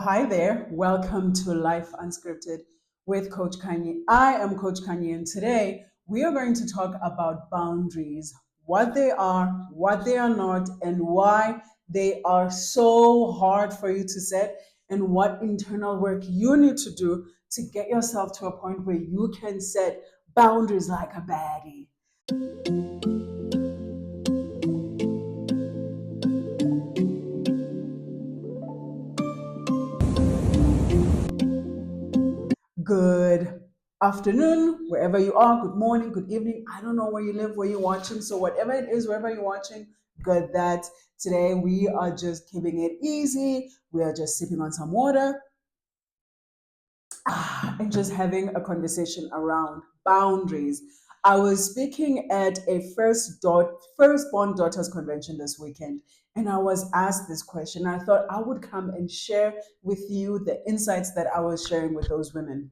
Hi there. Welcome to Life Unscripted with Coach Kanye. I am Coach Kanye, and today we are going to talk about boundaries, what they are not, and why they are so hard for you to set, and what internal work you need to do to get yourself to a point where you can set boundaries like a baddie. Good afternoon, wherever you are. Good morning, good evening. I don't know where you live, where you're watching. So, whatever it is, wherever you're watching, good that today we are just keeping it easy. We are just sipping on some water and just having a conversation around boundaries. I was speaking at a firstborn daughters convention this weekend, and I was asked this question. I thought I would come and share with you the insights that I was sharing with those women.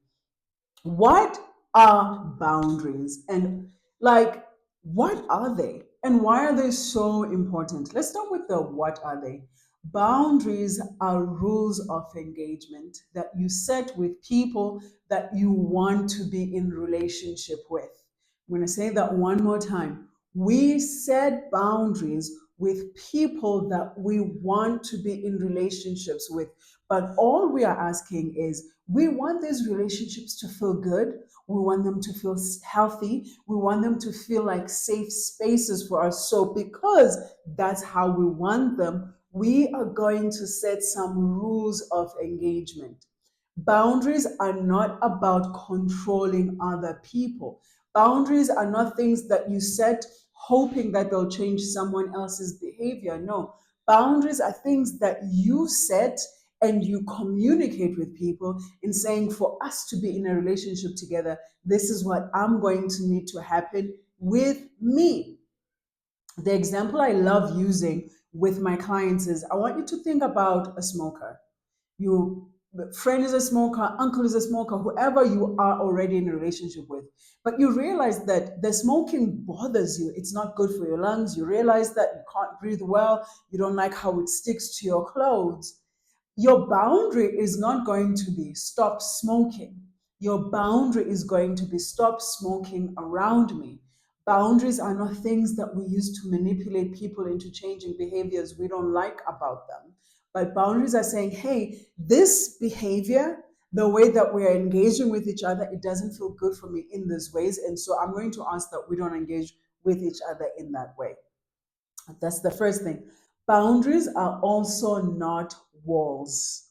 What are boundaries? And like, what are they? And why are they so important? Let's start with the what are they? Boundaries are rules of engagement that you set with people that you want to be in relationship with. I'm going to say that one more time. We set boundaries with people that we want to be in relationships with. But all we are asking is we want these relationships to feel good. We want them to feel healthy. We want them to feel like safe spaces for us. So, because that's how we want them, we are going to set some rules of engagement. Boundaries are not about controlling other people. Boundaries are not things that you set hoping that they'll change someone else's behavior. No, boundaries are things that you set and you communicate with people in saying, for us to be in a relationship together, this is what I'm going to need to happen with me. The example I love using with my clients is I want you to think about a smoker. Your friend is a smoker, uncle is a smoker, whoever you are already in a relationship with. But you realize that the smoking bothers you. It's not good for your lungs. You realize that you can't breathe well. You don't like how it sticks to your clothes. Your boundary is not going to be stop smoking. Your boundary is going to be stop smoking around me. Boundaries are not things that we use to manipulate people into changing behaviors we don't like about them. But boundaries are saying, hey, this behavior, the way that we are engaging with each other, it doesn't feel good for me in these ways. And so I'm going to ask that we don't engage with each other in that way. That's the first thing. Boundaries are also not walls.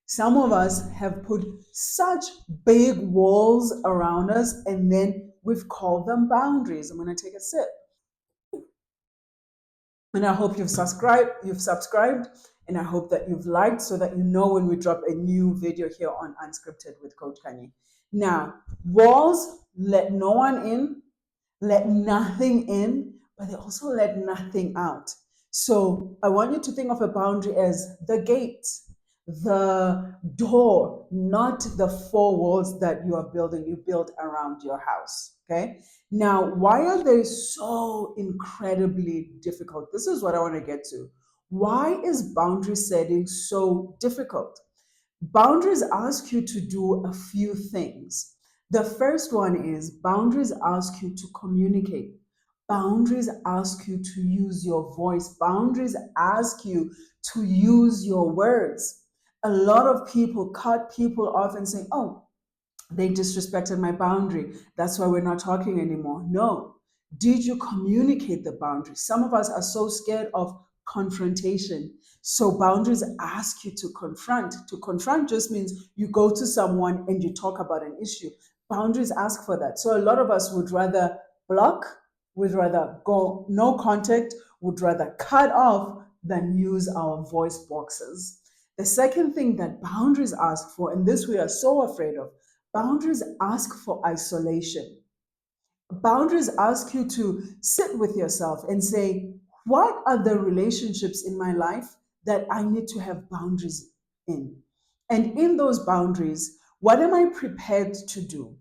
Some of us have put such big walls around us and then we've called them boundaries. I'm going to take a sip. And I hope you've subscribed, and I hope that you've liked so that you know when we drop a new video here on Unscripted with Coach Kanye. Now, walls let no one in, let nothing in, but they also let nothing out. So I want you to think of a boundary as the gate, the door, not the four walls that you build around your house. Okay. Now, why are they so incredibly difficult? This is what I want to get to. Why is boundary setting so difficult? Boundaries ask you to do a few things. The first one is boundaries ask you to communicate. Boundaries ask you to use your voice. Boundaries ask you to use your words. A lot of people cut people off and say, oh, they disrespected my boundary. That's why we're not talking anymore. No. Did you communicate the boundary? Some of us are so scared of confrontation. So boundaries ask you to confront. To confront just means you go to someone and you talk about an issue. Boundaries ask for that. So a lot of us would rather block, would rather go no contact, would rather cut off than use our voice boxes. The second thing that boundaries ask for, and this we are so afraid of, boundaries ask for isolation. Boundaries ask you to sit with yourself and say, what are the relationships in my life that I need to have boundaries in? And in those boundaries, what am I prepared to do?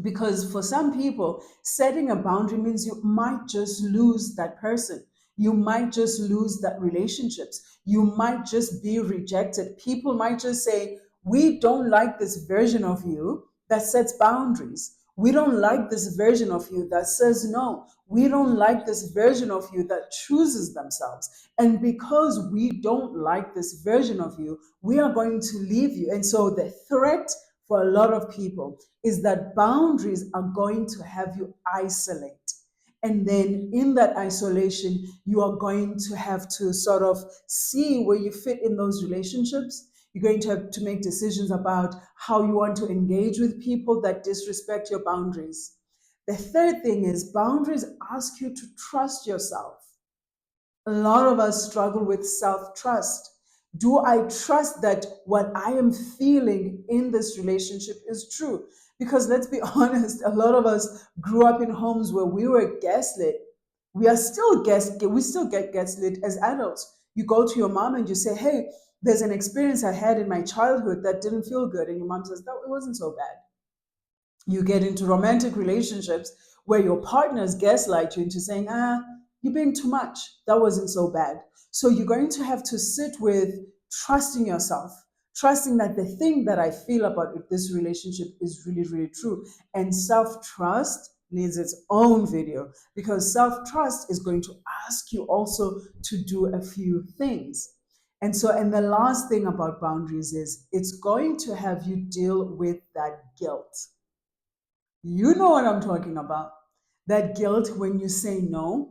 Because for some people, setting a boundary means you might just lose that person. You might just lose that relationships. You might just be rejected. People might just say, we don't like this version of you that sets boundaries. We don't like this version of you that says no. We don't like this version of you that chooses themselves. And because we don't like this version of you, we are going to leave you. And so the threat for a lot of people is that boundaries are going to have you isolate. And then in that isolation, you are going to have to sort of see where you fit in those relationships. You're going to have to make decisions about how you want to engage with people that disrespect your boundaries. The third thing is boundaries ask you to trust yourself. A lot of us struggle with self trust. Do I trust that what I am feeling in this relationship is true? Because let's be honest, a lot of us grew up in homes where we were gaslit. We still get gaslit as adults. You go to your mom and you say, hey, there's an experience I had in my childhood that didn't feel good. And your mom says, no, it wasn't so bad. You get into romantic relationships where your partners gaslight you into saying, you're being too much. That wasn't so bad. So you're going to have to sit with trusting yourself, trusting that the thing that I feel about this relationship is really, really true. And self trust needs its own video because self trust is going to ask you also to do a few things. And the last thing about boundaries is it's going to have you deal with that guilt. You know what I'm talking about. That guilt when you say no,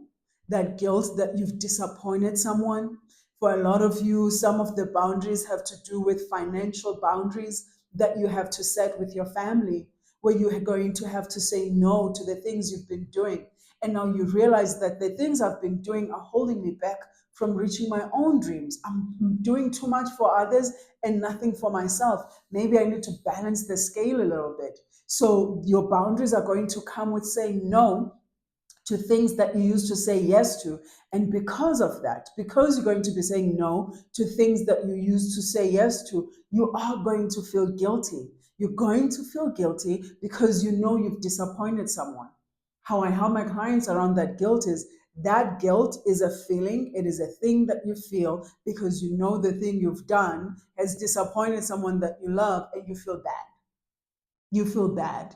that guilt that you've disappointed someone. For a lot of you, some of the boundaries have to do with financial boundaries that you have to set with your family, where you're going to have to say no to the things you've been doing. And now you realize that the things I've been doing are holding me back from reaching my own dreams. I'm doing too much for others and nothing for myself. Maybe I need to balance the scale a little bit. So your boundaries are going to come with saying no to things that you used to say yes to. And because of that, because you're going to be saying no to things that you used to say yes to, you are going to feel guilty. You're going to feel guilty because you know you've disappointed someone. How I help my clients around that guilt is that guilt is a feeling, it is a thing that you feel because you know the thing you've done has disappointed someone that you love and you feel bad. You feel bad.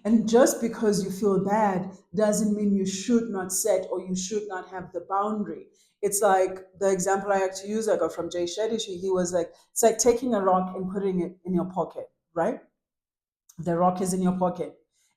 And just because you feel bad doesn't mean you should not set or you should not have the boundary. It's like the example I like to use I got from Jay Shetty. He was like, it's like taking a rock and putting it in your pocket, right? The rock is in your pocket.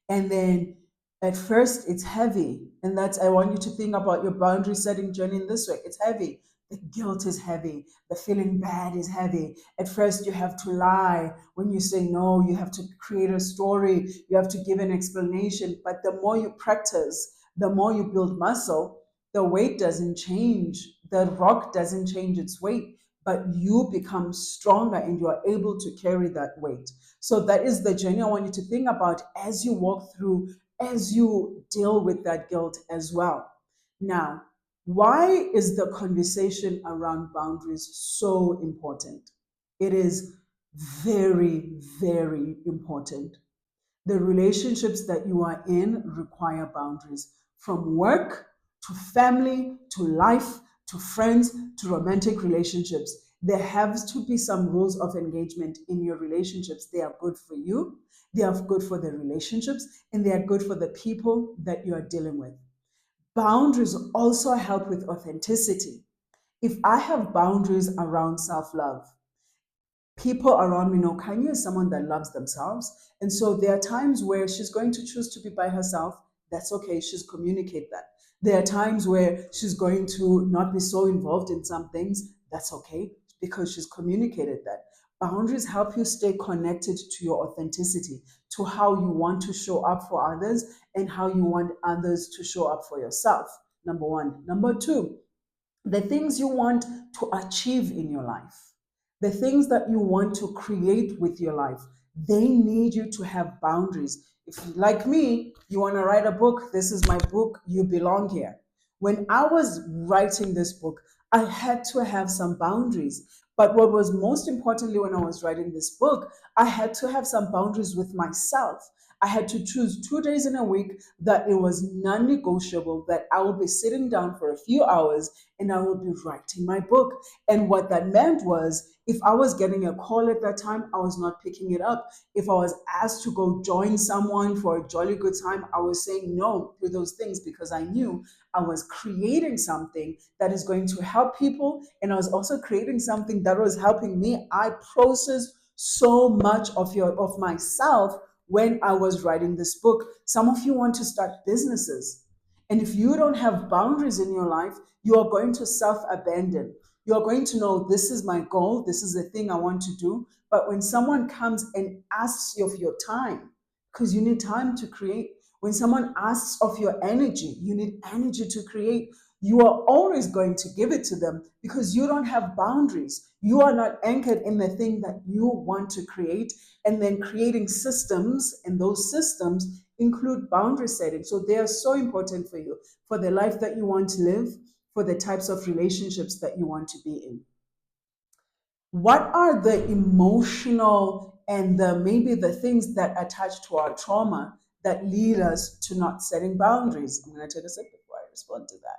And then at first it's heavy. And that's, I want you to think about your boundary setting journey in this way. It's heavy. The guilt is heavy. The feeling bad is heavy. At first, you have to lie. When you say no, you have to create a story. You have to give an explanation. But the more you practice, the more you build muscle, the weight doesn't change. The rock doesn't change its weight, but you become stronger and you are able to carry that weight. So that is the journey I want you to think about as you walk through, as you deal with that guilt as well. Now, why is the conversation around boundaries so important? It is very, very important. The relationships that you are in require boundaries from work to family to life to friends to romantic relationships. There have to be some rules of engagement in your relationships. They are good for you, they are good for the relationships, and they are good for the people that you are dealing with. Boundaries also help with authenticity. If I have boundaries around self love, people around me know Kanye is someone that loves themselves. And so there are times where she's going to choose to be by herself. That's okay. She's communicate that. There are times where she's going to not be so involved in some things. That's okay because she's communicated that. Boundaries help you stay connected to your authenticity, to how you want to show up for others and how you want others to show up for yourself. Number one. Number two, the things you want to achieve in your life, the things that you want to create with your life, they need you to have boundaries. If, like me, you want to write a book, this is my book, you belong here. When I was writing this book, I had to have some boundaries. But what was most importantly when I was writing this book, I had to have some boundaries with myself. I had to choose 2 days in a week that it was non negotiable, that I will be sitting down for a few hours and I will be writing my book. And what that meant was, if I was getting a call at that time, I was not picking it up. If I was asked to go join someone for a jolly good time, I was saying no to those things because I knew I was creating something that is going to help people. And I was also creating something that was helping me. I processed so much of myself when I was writing this book. Some of you want to start businesses. And if you don't have boundaries in your life, you are going to self abandon. You are going to know, this is my goal, this is the thing I want to do. But when someone comes and asks you of your time, because you need time to create, when someone asks of your energy, you need energy to create, you are always going to give it to them because you don't have boundaries. You are not anchored in the thing that you want to create, and then creating systems, and those systems include boundary setting. So they are so important for you, for the life that you want to live, for the types of relationships that you want to be in. What are the emotional and the maybe the things that attach to our trauma that lead us to not setting boundaries? I'm going to take a sip before I respond to that.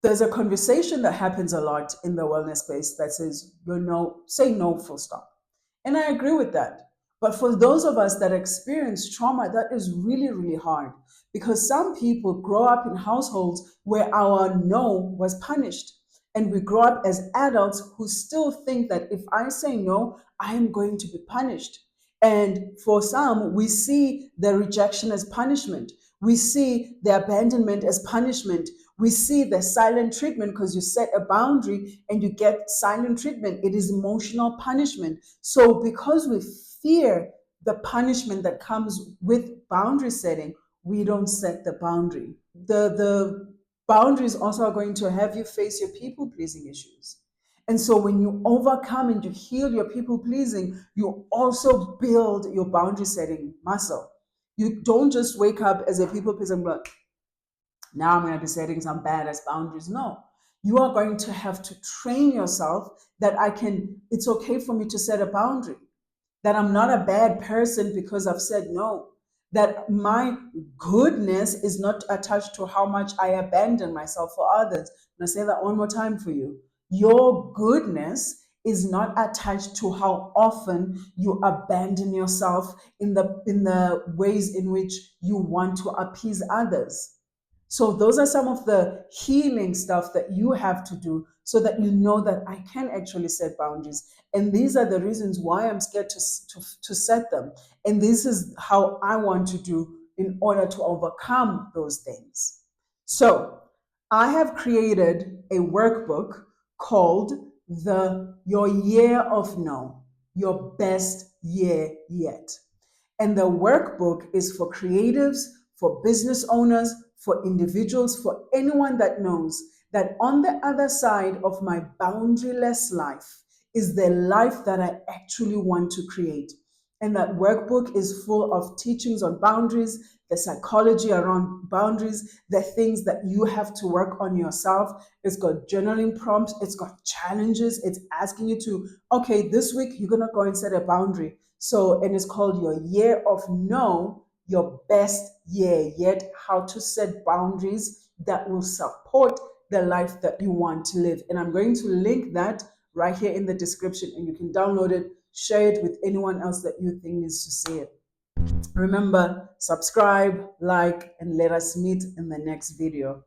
There's a conversation that happens a lot in the wellness space that says, you know, say no, full stop. And I agree with that. But for those of us that experience trauma, that is really, really hard because some people grow up in households where our no was punished. And we grow up as adults who still think that if I say no, I am going to be punished. And for some, we see the rejection as punishment. We see the abandonment as punishment. We see the silent treatment because you set a boundary and you get silent treatment. It is emotional punishment. So, because we fear the punishment that comes with boundary setting, we don't set the boundary. The boundaries also are going to have you face your people pleasing issues. And so when you overcome and you heal your people pleasing, you also build your boundary setting muscle. You don't just wake up as a people pleaser and be like, now I'm going to be setting some badass boundaries. No, you are going to have to train yourself that it's okay for me to set a boundary, that I'm not a bad person because I've said no, that my goodness is not attached to how much I abandon myself for others. And I say that one more time for you. Your goodness is not attached to how often you abandon yourself in the ways in which you want to appease others. So those are some of the healing stuff that you have to do so that you know that I can actually set boundaries. And these are the reasons why I'm scared to set them. And this is how I want to do in order to overcome those things. So I have created a workbook called the Your Year of No, Your Best Year Yet. And the workbook is for creatives, for business owners, for individuals, for anyone that knows that on the other side of my boundaryless life is the life that I actually want to create. And that workbook is full of teachings on boundaries, the psychology around boundaries, the things that you have to work on yourself. It's got journaling prompts, it's got challenges, it's asking you to, okay, this week you're going to go and set a boundary. So, and it's called Your Year of No, Your Best Year Yet, how to set boundaries that will support the life that you want to live. And I'm going to link that right here in the description, and you can download it, share it with anyone else that you think needs to see it. Remember, subscribe, like, and let us meet in the next video.